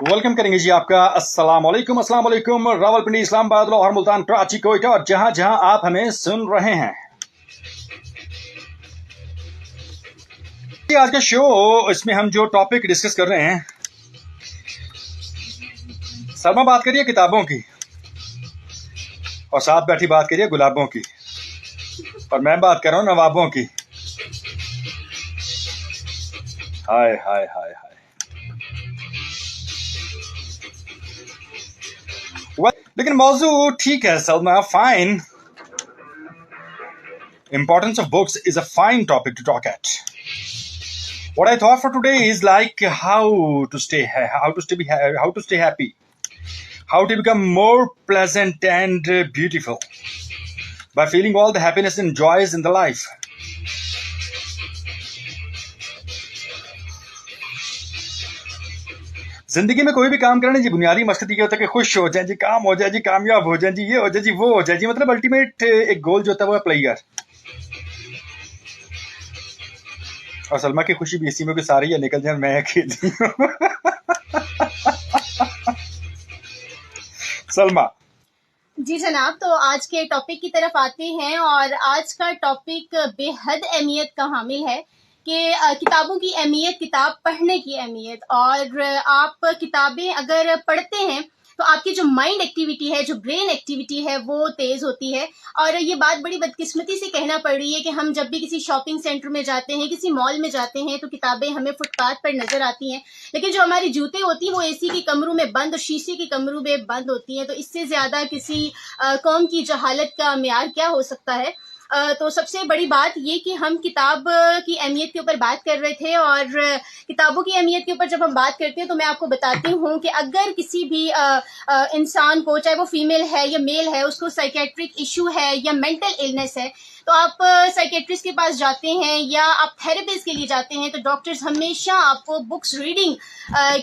Welcome करेंगे जी आपका। अस्सलाम वालेकुम रावलपिंडी, इस्लामाबाद, लाहौर, मुल्तान, कराची, कोयटा और जहां जहां आप हमें सुन रहे हैं। आज का शो, इसमें हम जो टॉपिक डिस्कस कर रहे हैं, सलमा बात करिए किताबों की और साथ बैठी बात करिए गुलाबों की, और मैं बात कर रहा हूं नवाबों की। हाय हाय हाय हाय। लेकिन मौजू ठीक है Salma, fine. Importance of books is a fine topic to talk at. What I thought for today is like how to stay happy, how to become more pleasant and beautiful by feeling all the happiness and joys in the life. जिंदगी में कोई भी काम करना जी, बुनियादी मकसद ये होता है कि खुश हो जाए जी, काम हो जाए जी, कामयाब हो जाए जी, ये हो जाए जी, वो हो जाए जी। मतलब अल्टीमेट एक गोल जो होता है वो है प्लेयर। और सलमा की खुशी भी इसी में कि सारी निकल जाए, मैं अकेली हूं। सलमा जी जनाब, तो आज के टॉपिक की तरफ आते हैं और आज का टॉपिक बेहद अहमियत का हामिल है कि किताबों की अहमियत, किताब पढ़ने की अहमियत। और आप किताबें अगर पढ़ते हैं तो आपकी जो माइंड एक्टिविटी है, जो ब्रेन एक्टिविटी है, वो तेज होती है। और ये बात बड़ी बदकिस्मती से कहना पड़ रही है कि हम जब भी किसी शॉपिंग सेंटर में जाते हैं, किसी मॉल में जाते हैं, तो किताबें हमें फुटपाथ पर नजर आती हैं, लेकिन जो हमारी जूते होती हैं वो एसी के कमरों में बंद और शीशे के कमरों में बंद होती हैं। तो इससे ज्यादा किसी कौम की जहालत का मियार क्या हो सकता है। तो सबसे बड़ी बात ये कि हम किताब की अहमियत के ऊपर बात कर रहे थे, और किताबों की अहमियत के ऊपर जब हम बात करते हैं तो मैं आपको बताती हूँ कि अगर किसी भी इंसान को, चाहे वो फीमेल है या मेल है, उसको साइकेट्रिक इशू है या मेंटल इलनेस है, तो आप साइकेट्रिस्ट के पास जाते हैं या आप थेरेपिस्ट के लिए जाते हैं, तो डॉक्टर्स हमेशा आपको बुक्स रीडिंग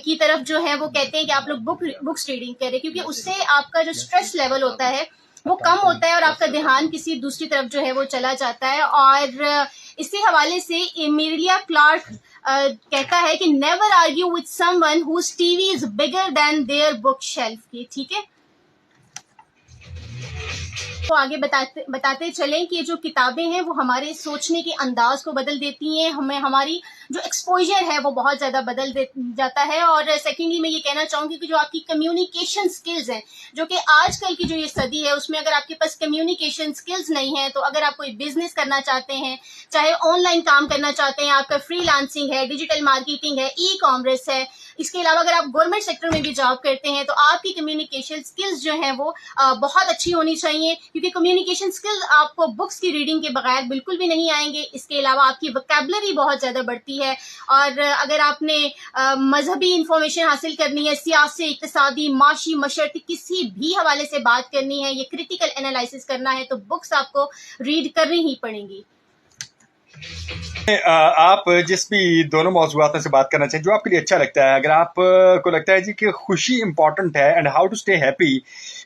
की तरफ जो है वो कहते हैं कि आप लोग बुक्स रीडिंग करें, क्योंकि उससे आपका जो स्ट्रेस लेवल होता है वो कम होता है और आपका ध्यान किसी दूसरी तरफ जो है वो चला जाता है। और इसी हवाले से एमिलिया क्लार्क कहता है कि never argue with someone whose TV is bigger than their bookshelf की। ठीक है, तो आगे बताते चलें कि जो किताबें हैं वो हमारे सोचने के अंदाज को बदल देती हैं, हमें हमारी जो एक्सपोजर है वो बहुत ज़्यादा बदल जाता है। और सेकेंडली मैं ये कहना चाहूँगी कि जो आपकी कम्युनिकेशन स्किल्स हैं, जो कि आजकल की जो ये सदी है उसमें अगर आपके पास कम्युनिकेशन स्किल्स नहीं है, तो अगर आप कोई बिजनेस करना चाहते हैं, चाहे ऑनलाइन काम करना चाहते हैं, आपका फ्रीलांसिंग है, डिजिटल मार्केटिंग है, ई कॉमर्स है, इसके अलावा अगर आप गवर्नमेंट सेक्टर में भी जॉब करते हैं, तो आपकी कम्युनिकेशन स्किल्स जो हैं वो बहुत अच्छी होनी चाहिए, क्योंकि कम्युनिकेशन स्किल्स आपको बुक्स की रीडिंग के बगैर बिल्कुल भी नहीं आएंगे। इसके अलावा आपकी वोकैबुलरी बहुत ज़्यादा बढ़ती है। और अगर आपने मजहबी इंफॉर्मेशन हासिल करनी है, सियासी, इक्तिसादी, माशी, मशरती किसी भी हवाले से बात करनी है, ये क्रिटिकल एनालिसिस करना है, तो बुक्स आपको रीड करनी ही पड़ेंगी। आप जिस भी दोनों मौजूआत से बात करना चाहिए जो आपके लिए अच्छा लगता है, अगर आपको लगता है जी कि खुशी इंपॉर्टेंट है and how to stay happy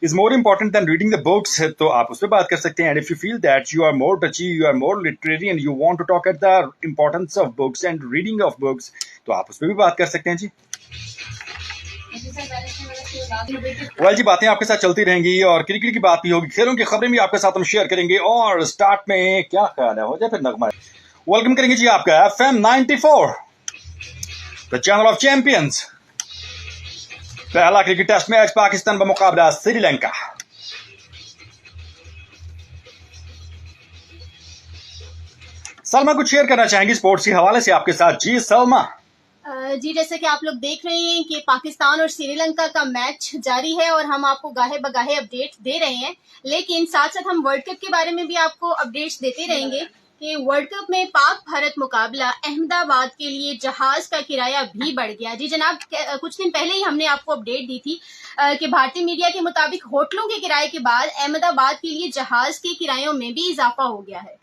is more important than reading the books, तो आप उस पर बात कर सकते हैं। And if you feel that you are more touchy, you are more literary and you want to talk at the importance of books and reading of books, तो आप उस पर भी बात कर सकते हैं जी। वेल जी, बातें आपके साथ चलती रहेंगी और क्रिकेट की बात भी होगी, खेलों की खबरें भी आपके साथ हम शेयर करेंगे। और स्टार्ट में क्या ख्याल है, हो जाए फिर नगमा। वेलकम करेंगे जी आपका FM 94, the channel of champions. पहला क्रिकेट टेस्ट मैच पाकिस्तान का मुकाबला श्रीलंका। सलमा कुछ शेयर करना चाहेंगी स्पोर्ट्स के हवाले से आपके साथ? जी सलमा। जी, जैसे कि आप लोग देख रहे हैं कि पाकिस्तान और श्रीलंका का मैच जारी है और हम आपको गाहे बगाहे अपडेट दे रहे हैं, लेकिन साथ साथ हम वर्ल्ड कप के बारे में भी आपको अपडेट्स देते रहेंगे कि वर्ल्ड कप में पाक भारत मुकाबला, अहमदाबाद के लिए जहाज का किराया भी बढ़ गया। जी जनाब, कुछ दिन पहले ही हमने आपको अपडेट दी थी कि भारतीय मीडिया के मुताबिक होटलों के किराए के बाद अहमदाबाद के लिए जहाज के किरायों में भी इजाफा हो गया है।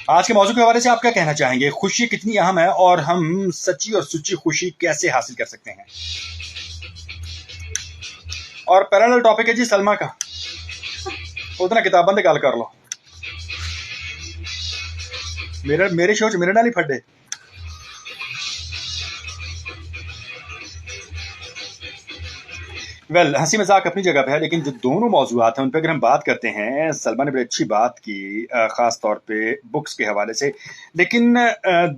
आज के मौजू के हवाले से आप क्या कहना चाहेंगे? खुशी कितनी अहम है और हम सच्ची और सुच्ची खुशी कैसे हासिल कर सकते हैं? और पैरेलल टॉपिक है जी सलमा का, उतना किताब बंद गल कर लो, मेरे शो च मेरे नाल ही फड्डे। वेल हंसी मजाक अपनी जगह पे है, लेकिन जो दोनों मौजूआत हैं उन पर अगर हम बात करते हैं, सलमा ने बड़ी अच्छी बात की खास तौर पे बुक्स के हवाले से। लेकिन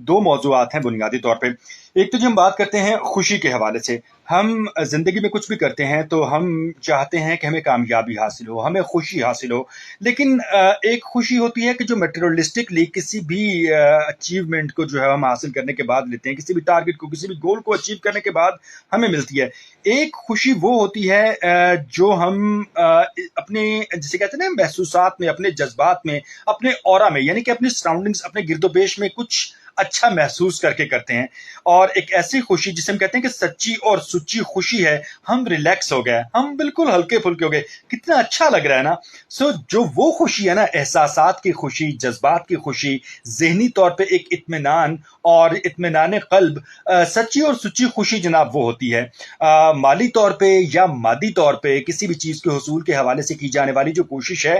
दो मौजूआत हैं बुनियादी तौर पे। एक तो जो हम बात करते हैं खुशी के हवाले से, हम जिंदगी में कुछ भी करते हैं तो हम चाहते हैं कि हमें कामयाबी हासिल हो, हमें खुशी हासिल हो। लेकिन एक खुशी होती है कि जो मेटेरियलिस्टिकली किसी भी अचीवमेंट को जो है हम हासिल करने के बाद लेते हैं, किसी भी टारगेट को, किसी भी गोल को अचीव करने के बाद हमें मिलती है। एक खुशी वो होती है जो हम अपने, जिसे कहते हैं ना, महसूसात में, अपने जज्बात में, अपने ऑरा में, यानी कि अपनी सराउंडिंग्स, अपने गिरदोपेश में कुछ अच्छा महसूस करके करते हैं। और एक ऐसी खुशी जिसे हम कहते हैं कि सच्ची और सुच्ची खुशी है, हम रिलैक्स हो गए, हम बिल्कुल हल्के फुल्के हो गए, कितना अच्छा लग रहा है ना। सो जो वो खुशी है ना, एहसासात की खुशी, जज्बात की खुशी, जहनी तौर पे एक इत्मीनान और इत्मीनान कल्ब, सच्ची और सुच्ची खुशी जनाब वो होती है। माली तौर पे या मादी तौर पे किसी भी चीज के हुसूल के हवाले से की जाने वाली जो कोशिश है,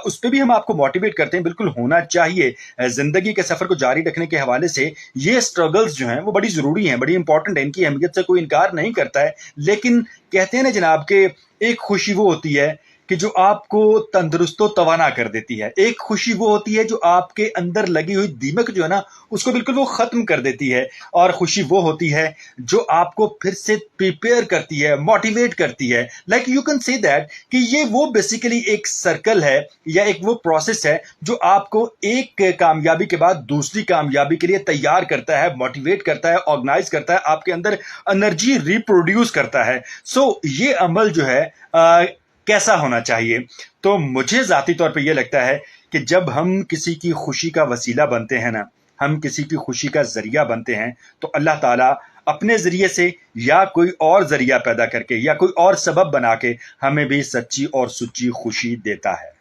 उस पर भी हम आपको मोटिवेट करते हैं, बिल्कुल होना चाहिए। जिंदगी के सफर को जारी रखने के हवाले से ये स्ट्रगल्स जो हैं वो बड़ी जरूरी हैं, बड़ी इंपॉर्टेंट है, इनकी अहमियत से कोई इनकार नहीं करता है। लेकिन कहते हैं ना जनाब के एक खुशी वो होती है कि जो आपको तंदुरुस्तो तवाना कर देती है। एक खुशी वो होती है जो आपके अंदर लगी हुई दीमक जो है ना, उसको बिल्कुल वो खत्म कर देती है। और खुशी वो होती है जो आपको फिर से प्रिपेयर करती है, मोटिवेट करती है। Like you can say that कि ये वो बेसिकली एक सर्कल है या एक वो प्रोसेस है जो आपको एक कामयाबी के बाद दूसरी कामयाबी के लिए तैयार करता है, मोटिवेट करता है, ऑर्गेनाइज करता है, आपके अंदर एनर्जी रिप्रोड्यूस करता है। सो ये अमल जो है कैसा होना चाहिए? तो मुझे जाती तौर पे ये लगता है कि जब हम किसी की खुशी का वसीला बनते हैं ना, हम किसी की खुशी का जरिया बनते हैं, तो अल्लाह ताला अपने जरिए से या कोई और जरिया पैदा करके या कोई और सबब बना के हमें भी सच्ची और सुच्ची खुशी देता है।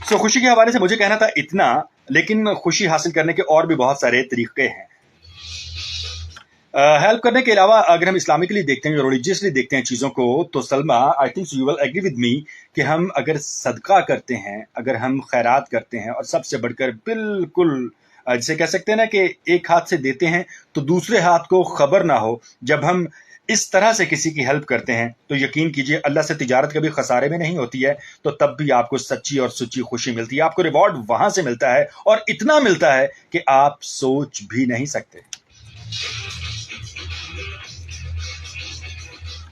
सो खुशी के हवाले से मुझे कहना था इतना, लेकिन खुशी हासिल करने के और भी बहुत सारे तरीके हैं। हेल्प करने के अलावा अगर हम इस्लामिकली देखते हैं, रिलीजियसली देखते हैं चीज़ों को, तो Salma, I think you will agree with me कि हम अगर सदका करते हैं, अगर हम खैरात करते हैं, और सबसे बढ़कर बिल्कुल जिसे कह सकते हैं ना कि एक हाथ से देते हैं तो दूसरे हाथ को खबर ना हो, जब हम इस तरह से किसी की हेल्प करते हैं तो यकीन कीजिए अल्लाह से तिजारत कभी खसारे में नहीं होती है। तो तब भी आपको सच्ची और सुच्ची खुशी मिलती है, आपको रिवॉर्ड वहां से मिलता है, और इतना मिलता है कि आप सोच भी नहीं सकते।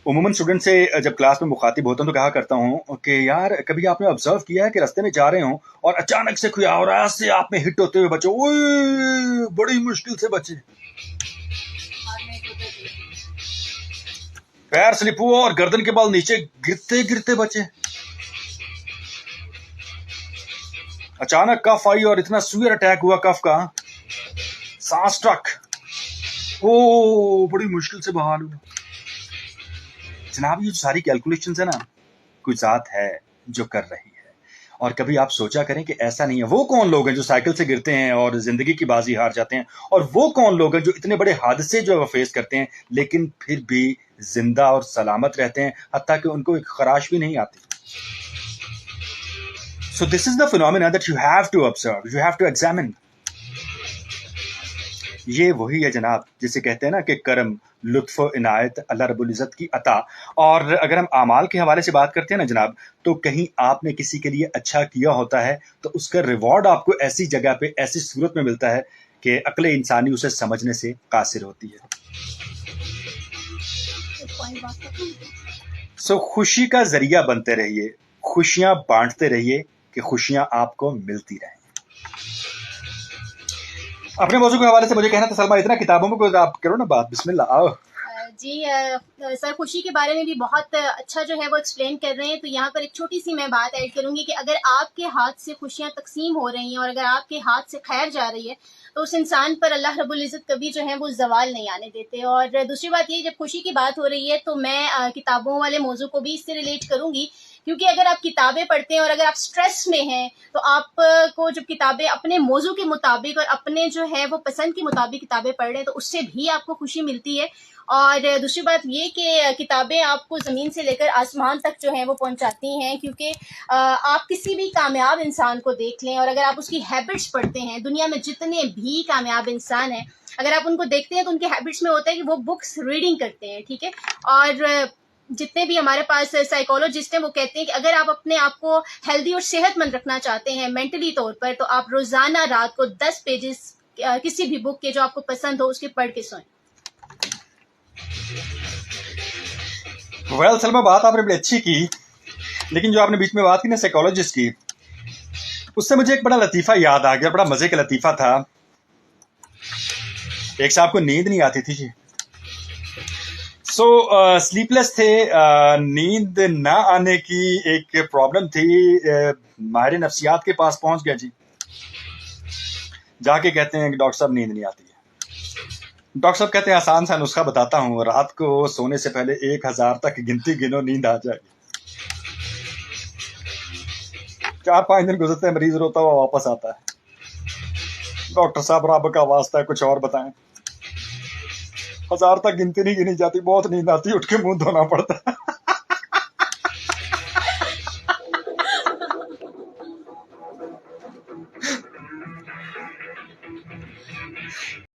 उमूमन स्टूडेंट से जब क्लास में मुखातिब होता हूं तो कहा करता हूं कि यार कभी आपने ऑब्जर्व किया है कि रास्ते में जा रहे हो और अचानक से कोई आवाज से आप में हिट होते हुए बचे, ओए बड़ी मुश्किल से बचे, पैर स्लिप हुआ और गर्दन के बाल नीचे गिरते गिरते बचे, अचानक कफ आई और इतना सुअर अटैक हुआ कफ का, सांस ट्रक, ओ बड़ी मुश्किल से बहाल हुआ। जनाब ये सारी कैलकुलेशंस है ना, कोई जात है जो कर रही है। और कभी आप सोचा करें कि ऐसा नहीं है। वो कौन लोग हैं जो साइकिल से गिरते हैं और जिंदगी की बाजी हार जाते हैं, और वो कौन लोग हैं जो इतने बड़े हादसे जो है वो फेस करते हैं लेकिन फिर भी जिंदा और सलामत रहते हैं, हत्ता कि उनको एक खराश भी नहीं आती। So this is the phenomena that you have to observe, you have to examine. ये वही है जनाब जिसे कहते हैं ना कि करम, लुत्फ, इनायत, अल्लाह रब्बुल इज़्ज़त की अता। और अगर हम आमाल के हवाले से बात करते हैं ना जनाब, तो कहीं आपने किसी के लिए अच्छा किया होता है तो उसका रिवॉर्ड आपको ऐसी जगह पे, ऐसी सूरत में मिलता है कि अक्ल इंसानी उसे समझने से कासिर होती है। सो खुशी का जरिया बनते रहिए, खुशियां बांटते रहिए कि खुशियां आपको मिलती रहें। अपने मौजू के हवाले से मुझे कहना था सलमा, इतना किताबों में कोई आप करो ना बात, बिस्मिल्लाह आओ। जी सर, खुशी के बारे में भी बहुत अच्छा जो है वो एक्सप्लेन कर रहे हैं। तो यहाँ पर एक छोटी सी मैं बात ऐड करूंगी कि अगर आपके हाथ से खुशियाँ तकसीम हो रही हैं और अगर आपके हाथ से खैर जा रही है तो उस इंसान पर अल्लाह रब्बुल इज़्ज़त कभी जो है वो जवाल नहीं आने देते। और दूसरी बात ये, जब खुशी की बात हो रही है तो मैं किताबों वाले मौजू को भी इससे रिलेट करूंगी, क्योंकि अगर आप किताबें पढ़ते हैं और अगर आप स्ट्रेस में हैं तो आपको जब किताबें अपने मौजू के मुताबिक और अपने जो है वो पसंद के मुताबिक किताबें पढ़ रहे हैं तो उससे भी आपको खुशी मिलती है। और दूसरी बात ये कि किताबें आपको ज़मीन से लेकर आसमान तक जो है वो पहुंचाती हैं, क्योंकि आप किसी भी कामयाब इंसान को देख लें और अगर आप उसकी हैबिट्स पढ़ते हैं, दुनिया में जितने भी कामयाब इंसान हैं اگر آپ ان کو دیکھتے ہیں تو ان کے ہیبٹس میں ہوتا ہے کہ وہ بکس ریڈنگ کرتے ہیں، ٹھیک ہے. اور جتنے بھی ہمارے پاس سائیکولوجسٹ ہیں وہ کہتے ہیں کہ اگر آپ اپنے آپ کو ہیلدی اور صحت مند رکھنا چاہتے ہیں مینٹلی طور پر، تو آپ روزانہ رات کو 10 پیجز کسی بھی بک کے جو آپ کو پسند ہو اس کے پڑھ کے سوئیں. ویل سلمہ، بات آپ نے بڑی اچھی کی، لیکن جو آپ نے بیچ میں بات کی نا سائیکولوجسٹ کی، اس سے مجھے ایک بڑا لطیفہ یاد آ گیا. بڑا مزے کا لطیفہ تھا. ایک صاحب کو نیند نہیں آتی تھی جی، سلیپ لیس تھے. نیند نہ آنے کی ایک پرابلم تھی. ماہر نفسیات کے پاس پہنچ گیا جی، جا کے کہتے ہیں کہ ڈاکٹر صاحب نیند نہیں آتی ہے. ڈاکٹر صاحب کہتے ہیں آسان سا نسخہ بتاتا ہوں، رات کو سونے سے پہلے 1000 تک گنتی گنو، نیند آ جائے گی. 4-5 دن گزرتے ہیں، مریض روتا ہوا واپس آتا ہے. ڈاکٹر صاحب رب کا واسطہ ہے کچھ اور بتائیں. 1000 تک گنتی نہیں گنی جاتی، بہت نیند آتی، اٹھ کے منہ دھونا پڑتا ہے.